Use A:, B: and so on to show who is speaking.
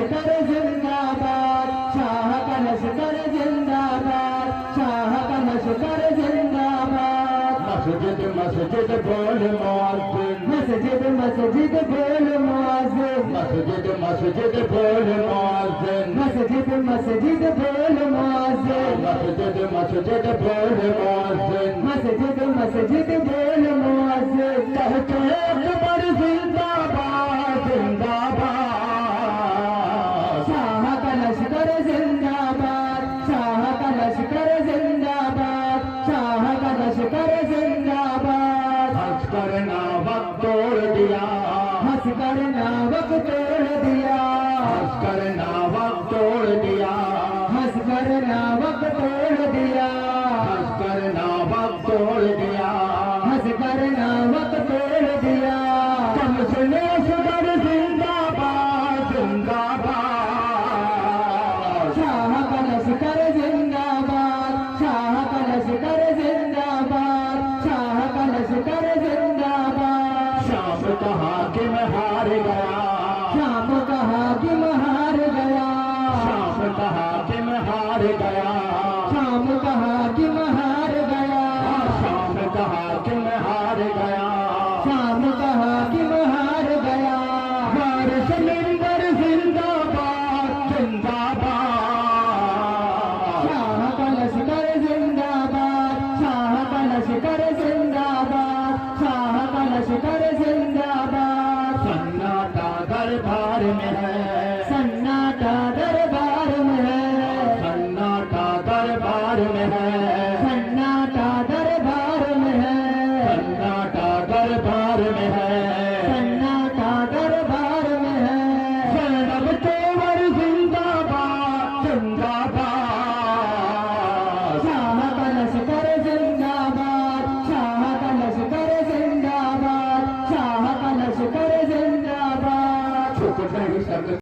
A: लश्कर जिंदाबाद, शाह का लश्कर जिंदाबाद, शाह का लश्कर जिंदाबाद।
B: मस्जिद मस्जिद बोल मुअज्जिन,
A: मस्जिद मस्जिद बोल मुअज्जिन,
B: मस्जिद मस्जिद बोल मुअज्जिन,
A: मस्जिद मस्जिद बोल मुअज्जिन,
B: मस्जिद मस्जिद बोल मुअज्जिन,
A: मस्जिद मस्जिद बोल मुअज्जिन।
B: कहते अकबर जिंदाबाद जिंदाबाद,
A: शाह का लश्कर जिंदाबाद, शाह का लश्कर जिंदाबाद, शाह का लश्कर जिंदाबाद।
B: हंस कर नावक तोड़ दिया,
A: हंस कर नावक तोड़ दिया,
B: हंस कर नावक तोड़ दिया,
A: हंस कर नावक तोड़ दिया,
B: हंस कर नावक तोड़ दिया।
A: हंस कर नावक तोड़ दिया।
B: कमसने सदर जिंदाबाद जिंदाबाद,
A: शाह का लश्कर जिंदाबाद, शाह का लश्कर जिंदाबाद, शाह का लश्कर जिंदाबाद।
B: शाम का हाकिम हार गया,
A: शाम का हाकिम हार गया,
B: शाम का हाकिम हार गया,
A: शाम का हाकिम हार गया,
B: शाम का हाकिम हार गया।
A: शाम का हाकिम हार गया।
B: वारिस मिंबर जिंदाबाद जिंदाबाद,
A: शाह का लश्कर जिंदाबाद, शाह का लश्कर जिंदाबाद, शाह का लश्कर जिंदाबाद।
B: सन्नाटा दरबार में है,
A: सन्नाटा दरबार में है,
B: सन्नाटा दरबार में है,
A: सन्नाटा दरबार में है,
B: सन्नाटा दरबार में है।
A: सन्नाटा दरबार में है।
B: ज़ैनब तोमर जिंदाबाद जिंदाबाद,